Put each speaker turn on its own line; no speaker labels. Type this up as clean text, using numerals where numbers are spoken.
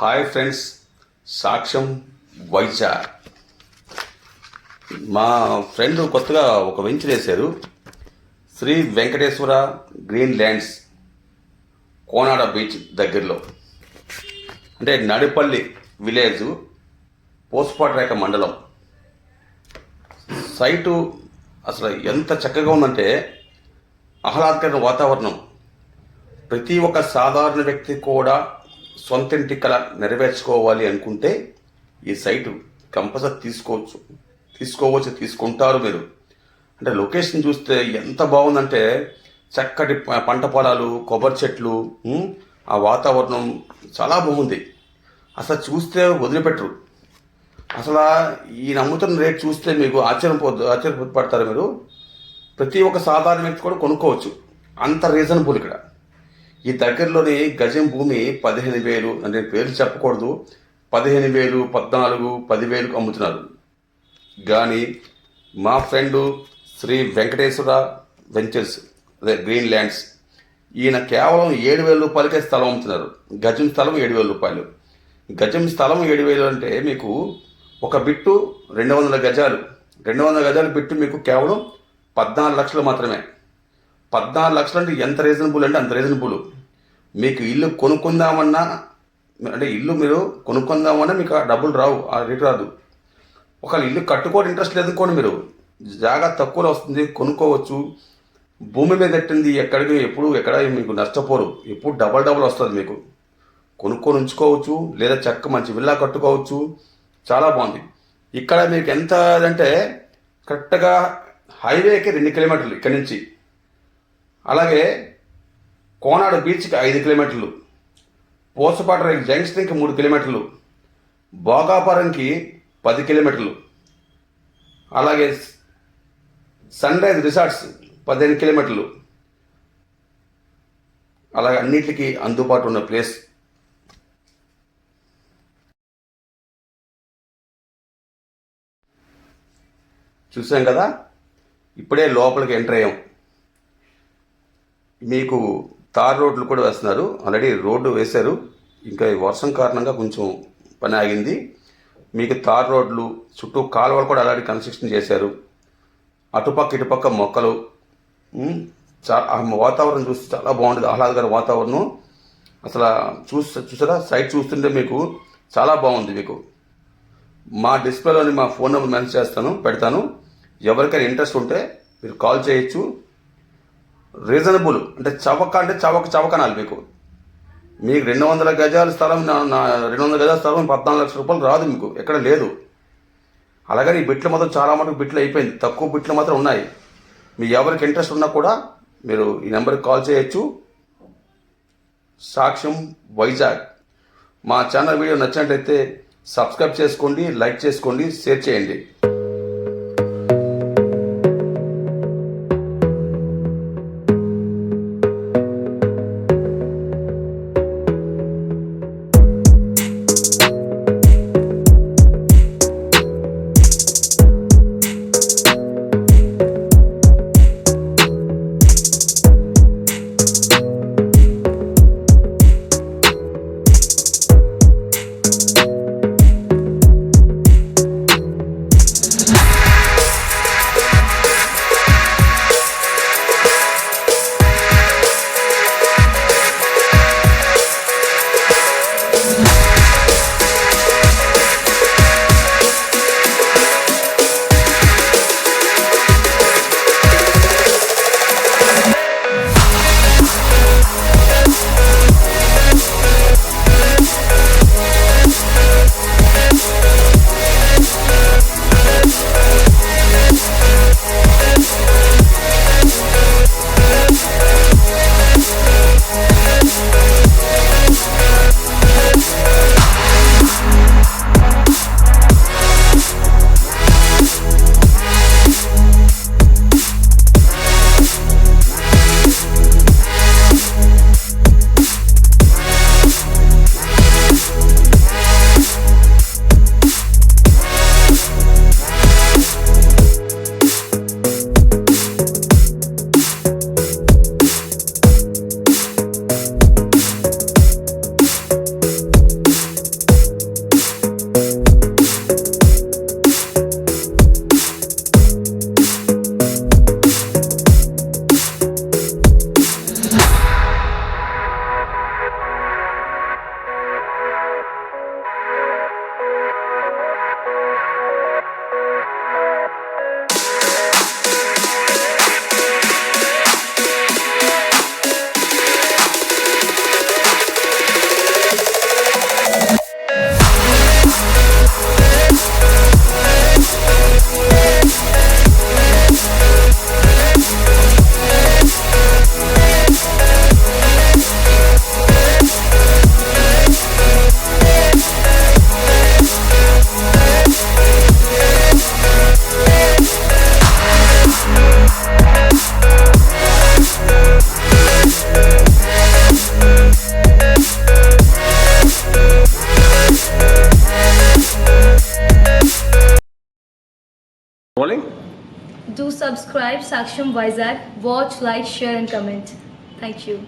Hi friends, సాక్ష్యం వైజాగ్. మా friend కొత్తగా ఒక వెంచర్ వేశారు. Sri Venkateswara green lands, Konada beach దగ్గరలో, అంటే నడిపల్లి విలేజ్, పోస్పాటరేఖ మండలం. సైటు అసలు ఎంత చక్కగా ఉందంటే ఆహ్లాదకరమైన వాతావరణం. ప్రతి ఒక్క సాధారణ వ్యక్తి కూడా సొంత ఇంటి కల నెరవేర్చుకోవాలి అనుకుంటే ఈ సైటు కంపల్సరీ తీసుకుంటారు మీరు. అంటే లొకేషన్ చూస్తే ఎంత బాగుందంటే చక్కటి పంట పొలాలు, కొబ్బరి చెట్లు, ఆ వాతావరణం చాలా బాగుంది. అసలు చూస్తే వదిలిపెట్టరు. అసలు ఈ నమ్ముతున్న రేట్ చూస్తే మీకు ఆశ్చర్యపడతారు మీరు. ప్రతి ఒక్క సాధారణ వ్యక్తి కూడా కొనుక్కోవచ్చు, అంత రీజనబుల్. ఇక్కడ ఈ దగ్గరలోని గజం భూమి 15,000, అంటే పేర్లు చెప్పకూడదు, 15,000, 14,000, 10,000 అమ్ముతున్నారు. కానీ మా ఫ్రెండు శ్రీ వెంకటేశ్వర వెంచర్స్, అదే గ్రీన్ ల్యాండ్స్, ఈయన కేవలం 7,000 రూపాయలకే స్థలం అమ్ముతున్నారు. గజం స్థలం 7,000 రూపాయలు. గజం స్థలం 7,000 అంటే మీకు ఒక బిట్టు 200 గజాలు. 200 గజాల బిట్టు మీకు కేవలం 14 లక్షలు మాత్రమే. 14 లక్షలు అంటే ఎంత రీజనబుల్ అంటే అంత రీజనబుల్. మీకు ఇల్లు కొనుక్కుందామన్నా, అంటే ఇల్లు మీరు కొనుక్కుందామన్నా మీకు ఆ డబ్బులు రావు, ఆ రేటు రాదు. ఒకవేళ ఇల్లు కట్టుకోవడం ఇంట్రెస్ట్ లేదనుకోండి, మీరు జాగా తక్కువలో వస్తుంది, కొనుక్కోవచ్చు. భూమి మీద పెట్టింది ఎక్కడ మీకు నష్టపోరు, ఎప్పుడు డబల్ వస్తుంది. మీకు కొనుక్కొని ఉంచుకోవచ్చు, లేదా చక్క మంచి విల్లా కట్టుకోవచ్చు. చాలా బాగుంది. ఇక్కడ మీకు ఎంత అంటే కరెక్ట్గా హైవేకి 2 కిలోమీటర్లు ఇక్కడి నుంచి. అలాగే కోనాడు బీచ్కి 5 కిలోమీటర్లు, పోసపాటరేఖ జంక్షన్కి 3 కిలోమీటర్లు, భోగాపురంకి 10 కిలోమీటర్లు, అలాగే సన్ రైజ్ రిసార్ట్స్ 15 కిలోమీటర్లు. అలాగే అన్నిటికీ అందుబాటు ఉన్న ప్లేస్. చూసాం కదా, ఇప్పుడే లోపలికి ఎంటర్ అయ్యాం. మీకు తార్ రోడ్లు కూడా వేస్తున్నారు. ఆల్రెడీ రోడ్డు వేశారు, ఇంకా వర్షం కారణంగా కొంచెం పని ఆగింది. మీకు తార్ రోడ్లు, చుట్టూ కాలువలు కూడా ఆల్రెడీ కన్స్ట్రక్షన్ చేశారు. అటుపక్క ఇటుపక్క మొక్కలు, వాతావరణం చూస్తే చాలా బాగుంటుంది, ఆహ్లాదకర వాతావరణం. అసలు చూసారా, సైట్ చూస్తుంటే మీకు చాలా బాగుంది. మీకు మా డిస్ప్లేలోని మా ఫోన్ నెంబర్ మెన్షన్ పెడతాను. ఎవరికైనా ఇంట్రెస్ట్ ఉంటే మీరు కాల్ చేయొచ్చు. రీజనబుల్ అంటే చవకనాలి. మీకు 200 గజాల స్థలం, 200 గజాల స్థలం 14 లక్షల రూపాయలు రాదు, మీకు ఎక్కడ లేదు. అలాగని ఈ బిట్లు మాత్రం చాలా మటుకు బిట్లు అయిపోయింది, తక్కువ బిట్లు మాత్రం ఉన్నాయి. మీకు ఎవరికి ఇంట్రెస్ట్ ఉన్నా కూడా మీరు ఈ నెంబర్కి కాల్ చేయొచ్చు. సాక్ష్యం వైజాగ్. మా ఛానల్ వీడియో నచ్చినట్లయితే సబ్స్క్రైబ్ చేసుకోండి, లైక్ చేసుకోండి, షేర్ చేయండి. Rolling.
Do subscribe Saksham Vizag. Watch, like, share and comment. Thank you.